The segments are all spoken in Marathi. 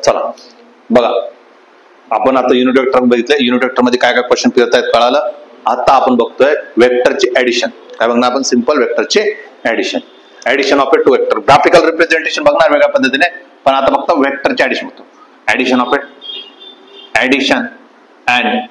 चला बघा, आपण आता युनिट वेक्टर बघितलं. युनिट वेक्टर मध्ये काय काय क्वेश्चन फिरतायत कळालं. आता आपण बघतोय वेक्टरची ऍडिशन. काय बघणार आपण? सिंपल वेक्टरचे addition. Addition of a two vector. Graphical representation बघणार वेगळ्या पद्धतीने, पण आता फक्त वेक्टरचे ऍडिशन होतो. Addition of a addition and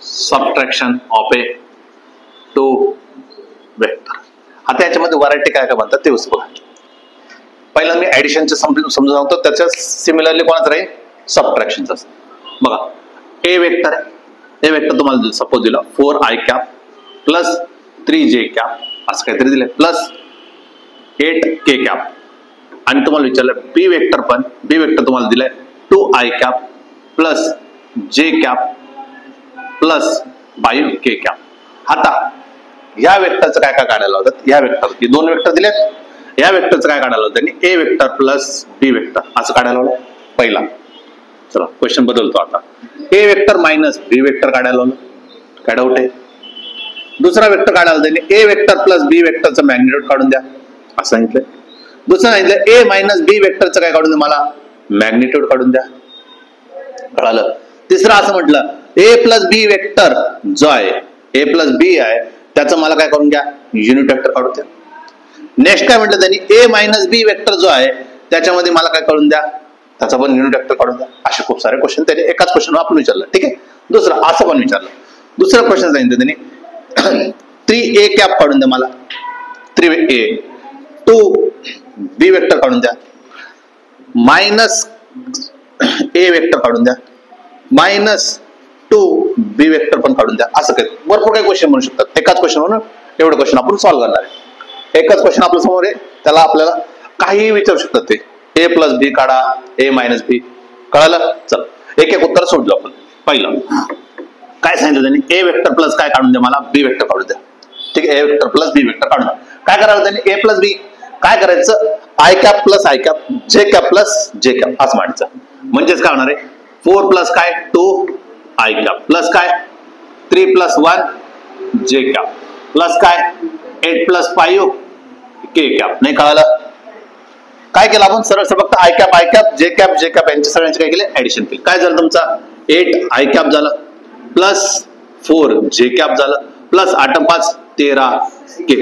subtraction of a two vector. आता याच्यामध्ये व्हरायटी काय काय म्हणतात ते बघा. पहिला मी ऍडिशनचे समजून सांगतो, त्याच्या सिमिलरली कोणाचं राहील? सबट्रॅक्शनचं. बघा, ए वेक्टर आहे. ए वेक्टर तुम्हाला सपोज दिला 4i cap plus 3j cap असं काहीतरी दिलंय प्लस 8k कॅप. आणि तुम्हाला विचारलं बी वेक्टर, पण बी वेक्टर तुम्हाला दिलाय 2i cap plus j cap plus 5k cap. आता या वेक्टरचं काय काय काढायला होतं? या वेक्टर दोन वेक्टर दिलेत. या वेक्टरचं काय काढायला होतं? त्यांनी ए वेक्टर प्लस बी वेक्टर असं काढायला होतं पहिला. चला क्वेश्चन बदलतो आता. ए वेक्टर मायनस बी वेक्टर काढायला होतं. काय डाऊट आहे? दुसरा वेक्टर काढायला त्यांनी ए वेक्टर प्लस बी वेक्टरचं मॅग्निट्यूड काढून द्या असं सांगितलंय. दुसरं सांगितलं ए मायनस बी वेक्टरचं काय काढून द्या मला? मॅग्निट्यूड काढून द्या. कळालं? तिसरं असं म्हटलं ए प्लस बी वेक्टर जो आहे, ए प्लस बी आहे, त्याचं मला काय करून द्या? युनिट वेक्टर काढून द्या. नेक्स्ट काय म्हटलं त्यांनी? ए मायनस बी वेक्टर जो आहे त्याच्यामध्ये मला काय करून द्या? त्याचा पण युनिट वेक्टर काढून द्या. असे खूप सारे क्वेश्चन त्याने एकाच क्वेश्चन आपण विचारलं. ठीक आहे. दुसरं असं पण विचारलं. दुसरं क्वेश्चन सांगितलं त्यांनी 3a कॅप काढून द्या मला. 3a 2b वेक्टर काढून द्या. मायनस a वेक्टर काढून द्या. मायनस 2b वेक्टर पण काढून द्या. असं काही भरपूर काही क्वेश्चन म्हणू शकतात. एकाच क्वेश्चन म्हणून एवढं क्वेश्चन आपण सॉल्व्ह करणार आहे. एकच क्वेश्चन आपल्या समोर आहे, त्याला आपल्याला काहीही विचारू शकतात. ते ए प्लस बी काढा, ए मायनस बी. कळालं? चल एक एक उत्तर सोडलो आपण. पहिलं काय सांगितलं त्यांनी? ए वेक्टर प्लस काय काढून द्या मला? बी वेक्टर काढून द्या. ठीक आहे. ए वेक्टर प्लस बी वेक्टर काढून द्या. काय करायचं त्यांनी? ए प्लस बी काय करायचं? I cap plus i cap, जे कॅप प्लस जे कॅप असं मांडायचं. म्हणजेच काय होणार आहे? 4 प्लस काय? 2 आय कॅप प्लस काय? 3 प्लस 1 जे कॅप प्लस काय? 8 प्लस 5 के कॅप. नाही कळालं? काय केलं आपण? सरळ फक्त आय कॅप जे कॅप यांच्या सगळ्यांचे काय केले? ऍडिशन केले. काय झालं तुमचा? 8 आय कॅप झालं प्लस 4 जे कॅप झालं प्लस 8 5 13 के.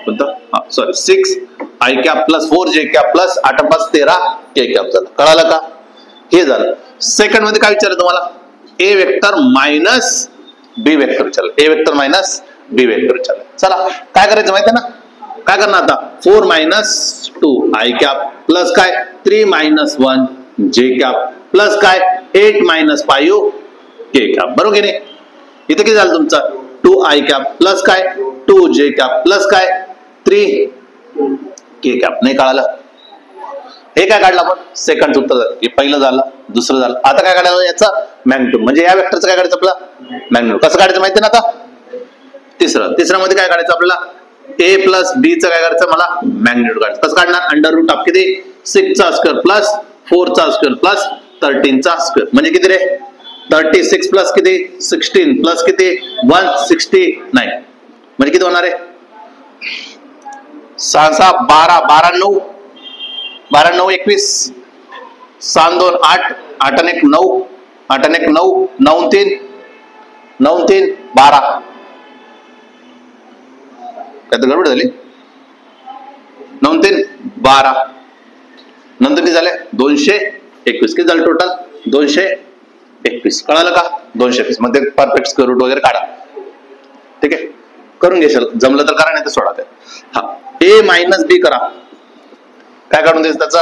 कोणतं? Sorry 6 i cap plus 4 J cap plus 8 5 13 K cap झालं. कळालं का? हे झालं. सेकंड मध्ये काय विचारलं तुम्हाला? ए वेक्टर मायनस बी वेक्टर विचारलं. ए वेक्टर मायनस बी वेक्टर विचारलं. चला काय करायचं माहिती आहे ना? काय करणार आता? 4 मायनस 2 आय कॅप प्लस काय? 3 मायनस 1 जे कॅप प्लस काय? 8 मायनस 5 के कॅप. बरोबर की नाही? इथे किती झालं तुमचं? 2 आय कॅप प्लस काय? 2 जे कॅप प्लस काय? 3 के कॅप. नाही कळालं? हे काय काढलं आपण? सेकंड उत्तर झालं. हे पहिलं झालं, दुसरं झालं. आता काय काढायला? याचा मॅग्निट्यूड. म्हणजे या वेक्टरचं काय काढायचं आपल्याला? मॅग्निट्यूड. कसं काढायचं माहिती ना? आता तिसरं मध्ये काय काढायचं आपल्याला? ए प्लस बी चं काय करायचं? मला मॅग्निट्यूड काढायचं. कसं काढणार? अंडर रूट ऑफ किती? 6 चा स्क्वेअर प्लस 4 चा स्क्वेअर प्लस 13 चा स्क्वेअर. म्हणजे किती रे? 36 प्लस किती? 16 प्लस किती? 169. म्हणजे किती होणार आहे? 6 6 12 12 9 12 9 21 6 2 8 8 1 9 8 1 9 9 3 9 3 12. काय तर गडबड झाली? 9 3 12 नंतर किती झाले? 221. किती झालं टोटल? 221. कळालं का? 221 मध्ये परफेक्ट स्क्वेअर रूट वगैरे काढा. ठीक आहे. करून घेशाल, जमलं तर करा, नाही तर सोडा. हा ए मायनस बी करा. काय काढून द्यायचं? त्याचा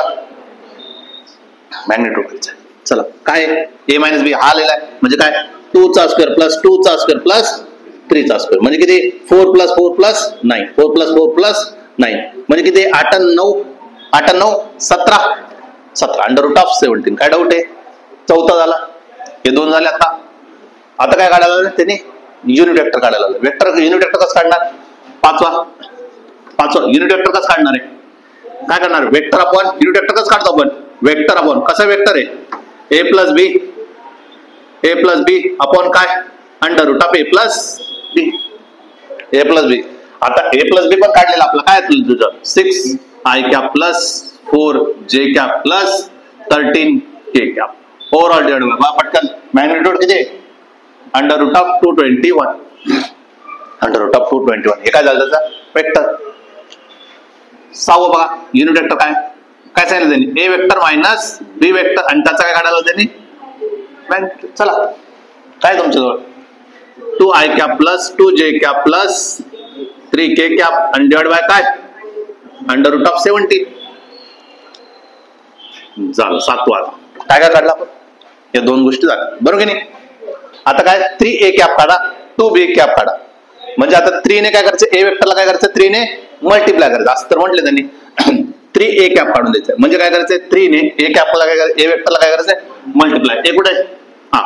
मॅग्निट्यूड. चला काय? ए मायनस बी हा लिहिलाय म्हणजे काय? 2 चा स्क्वेअर प्लस 2 चा स्क्वेअर प्लस 3 चा स्क्वेअर. म्हणजे किती? 4 प्लस 4 प्लस 9 4 प्लस 4 प्लस 9 म्हणजे किती? 8 9 8 9 17 17 अंडर रूट ऑफ 17. काय डाऊट आहे? चौथा झाला. हे 2 झाले. आता काय काढायला त्यांनी? युनिट वेक्टर काढायला. वेक्टर युनिट वेक्टर कसं काढणार? पाचवा युनिट वेक्टर कसं काढणार आहे? काय करणार? वेक्टर अपॉन युनिट वेक्टर कसं काढतो आपण? वेक्टर अपॉन कसा वेक्टर आहे? ए प्लस बी अपॉन काय? Under root of A plus B. A plus B. आता ए प्लस बी पण काढलेला आपला. काय तुझं? 6 i cap plus 4 J cap plus 13 K cap overall divide by पटकन मॅग्निट्यूड किती under root of 221 under root of 221 हे काय झालं त्याचा वेक्टर. सहावं बघा युनिट वेक्टर काय काय सांगितलं त्यांनी ए वेक्टर मायनस बी वेक्टर आणि त्याचा काय काढायला त्यांनी. चला काय तुमच्याजवळ 2i cap plus 2j cap plus 3k cap आणि डिवाइड बाय काय अंडर रूट ऑफ 70 झालं. सातवा काय काय काढला आपण या दोन गोष्टी झाल्या बरोबर की नाही. आता काय 3a कॅप काढा 2b कॅप काढा म्हणजे आता 3 ने काय करायचं ए वेक्टरला काय करायचं 3 ने मल्टिप्लाय करायचं असं तर म्हटले त्यांनी. 3a कॅप काढून द्यायचं म्हणजे काय करायचं 3 ने ए कॅपला काय करायचं ए वेक्टरला काय करायचं मल्टिप्लाय. ए कुठे हा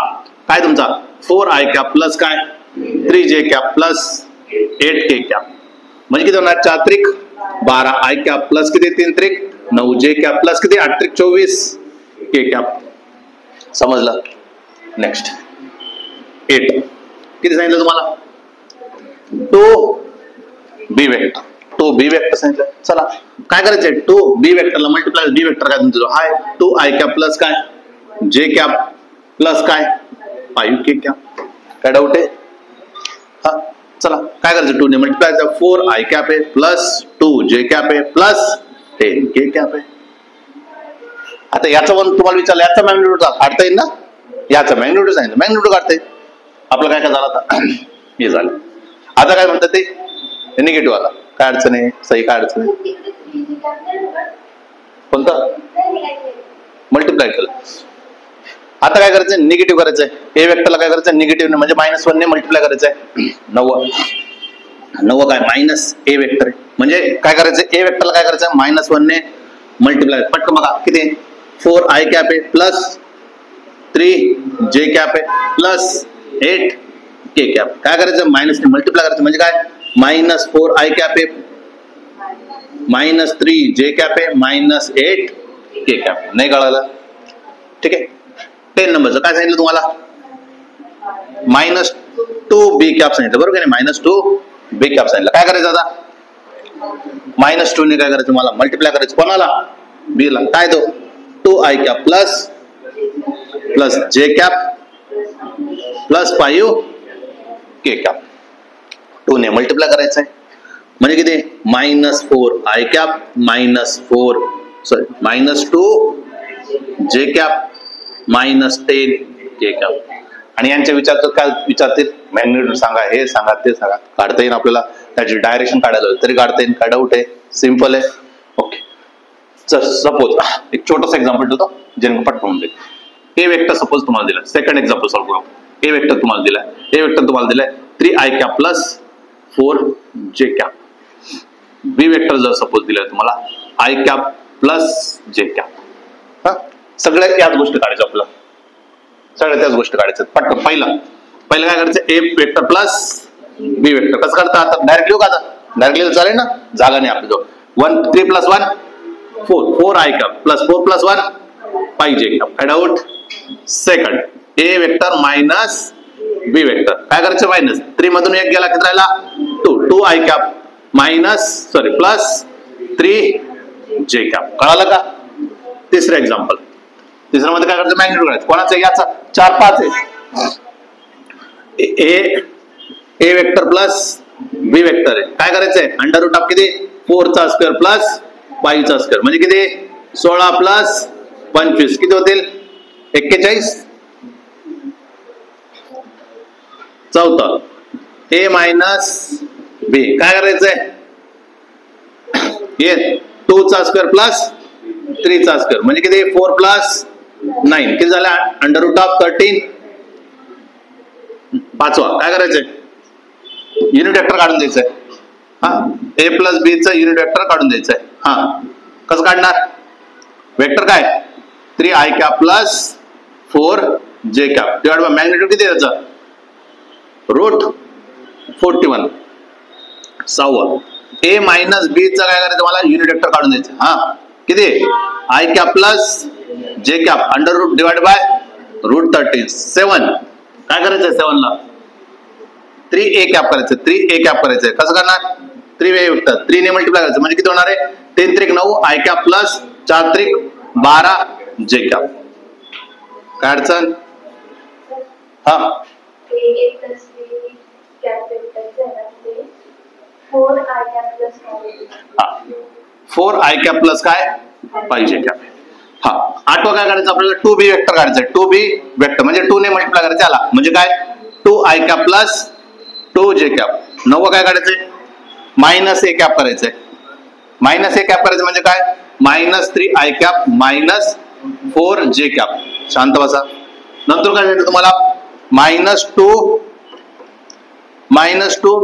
काय तुमचा 4i कॅप प्लस काय 3j cap plus 8k cap म्हणजे किती होणार 4 त्रिक 12 i कॅप प्लस किती 3 त्रिक 9j कॅप प्लस किती 8 त्रिक 24 k कॅप. समजलं. नेक्स्ट 8 किती सांगितलं तुम्हाला 2b वेक्टर 2b वेक्टर सांगितलं. चला काय करायचंय 2b वेक्टरला मल्टिप्लाय b वेक्टर काय तुमचं हाय 2i कॅप प्लस काय j कॅप प्लस काय 5k कॅप. काय डाऊट आहे हा चला काय करायचं 2 ने मल्टिप्लाय 4i कॅप आहे प्लस 2j कॅप आहे प्लस 10k कॅप आहे. आता याचा पण तुम्हाला विचारलं याचा मॅग्निट्यूड काढता येईल ना याचा मॅग्निट्यूड सांगितलं मॅग्निट्यूड काढता येईल. आपलं काय काय झालं आता हे झालं. आता काय म्हणतात ते निगेटिव्ह आला काय अडचण आहे सही काय अडचण आहे कोणतं मल्टिप्लाय केलं. आता काय करायचं निगेटिव्ह करायचंय ए वेक्टरला काय करायचं निगेटिव्ह म्हणजे -1 ने मल्टिप्लाय करायचंय 9 काय मायनस ए वेक्टर आहे म्हणजे काय करायचं ए वेक्टरला काय करायचं -1 ने मल्टिप्लाय. पटकन बघा किती 4i कॅप आहे प्लस 3j कॅप आहे प्लस 8k कॅप. काय करायचं मायनस ने मल्टिप्लाय करायचं म्हणजे काय -4i कॅप आहे -3j कॅप आहे -8k कॅप. नाही कळालं ठीक आहे. 10 नंबरचं काय सांगितलं तुम्हाला -2b कॅप सांगितलं बरोबर की नाही -2b कॅप सांगितलं. काय करायचं आता -2 ने काय करायचं मला मल्टिप्लाय करायचं कोणाला b ला काय तो 2i cap plus j cap plus 5k cap 2 ने मल्टिप्लाय करायचंय म्हणजे किती -4i cap -2j cap -10k cap. आणि यांच्या विचारतात काय विचारतील मॅग्निट्यूड सांगा हे सांगा ते सांगा काढता येईल आपल्याला त्याची डायरेक्शन काढायला तरी काढता येईल. काय डाऊट आहे सिंपल आहे ओके. सपोज एक छोटस एक्झाम्पल देतो जे पटकन होईल. ए वेक्टर सपोज तुम्हाला दिला सेकंड एक्झाम्पल सॉल्व्ह करू. ए वेक्टर तुम्हाला दिलाय ए वेक्टर तुम्हाला दिलाय 3i cap plus 4j cap. B vector जर सपोज दिलाय तुम्हाला i cap plus j cap. सगळ्या याच गोष्टी काढायच्या आपलं सगळ्या त्याच गोष्टी काढायच्या पटकन. पहिलं काय करायचं ए वेक्टर प्लस बी वेक्टर कसं करता आता डायरेक्ट लिहू का आता डायरेक्ट चालेल ना जागा नाही आपल्याजवळ 3 + 1 4i cap plus 4 + 1 5j cap. काय doubt second A vector minus B vector काय करायचं -3 मधून 1 गेला किती राहिला 2i cap plus 3j cap. कळालं का. तिसरं एक्झाम्पल तिसऱ्या मध्ये काय करायचं मॅग्निट्यूड करायचं कोणाचं याचा 4 5 आहे ए वेक्टर प्लस बी वेक्टर आहे काय करायचंय अंडर रूट ऑफ किती 4 चा स्क्वेअर प्लस 5 चा स्क्वेअर म्हणजे किती 16 प्लस 25 किती होतील 41. चौथा ए मायनस बी काय करायचंय ये 2 चा स्क्वेअर प्लस 3 चा स्क्वेअर म्हणजे किती 4 + 9 किती झाला अंडर रूट ऑफ 13. पाचवा काय करायचंय युनिट वेक्टर काढून द्यायचंय हा ए प्लस बी चं युनिट वेक्टर काढून द्यायचंय. हा कसं काढणार वेक्टर काय 3i cap plus 4j cap divide by magnitude किती आहे त्याचा √41. सहावा ए मायनस बी चं काय करायचं मला युनिट वेक्टर काढून द्यायचं हा किती i cap plus j cap under root divide by √13. 7 काय करायचंय 7 ला 3a कॅप करायचं 3a कॅप करायचंय कसं करणार 3 वेक्टर 3 ने मल्टिप्लाय करायचं म्हणजे किती होणार आहे 3 त्रिक 9 i कॅप प्लस 4 त्रिक 12 जे कॅप. काय अडचण? हा 4i कॅप प्लस काय पाहिजे कॅप. हा आठवा काय करायचं आपल्याला 2b वेक्टर काढायचं. 2b वेक्टर म्हणजे 2 ने मल्टिप्लाय करायचं याला म्हणजे काय 2i cap plus 2j cap. नववं काय काढायचंय मायनस a कॅप करायचंय. मायनस a कॅप करायचं म्हणजे काय -3i cap minus 4j cap. शांत बसा. नंतर काय भेटलं तुम्हाला -2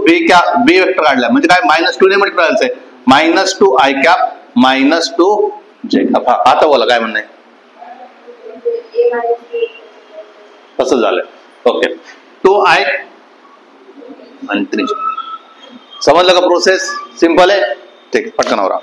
b वेक्टर काढला म्हणजे काय -2 ने मल्टिप्लाय करायचंय -2i कॅप -2j कॅप. आता बोला काय म्हणणं आहे. कसं झालं? ओके 2i आणि 3j. समजलं का प्रोसेस? सिंपल आहे. ठीक पटकन आवरा.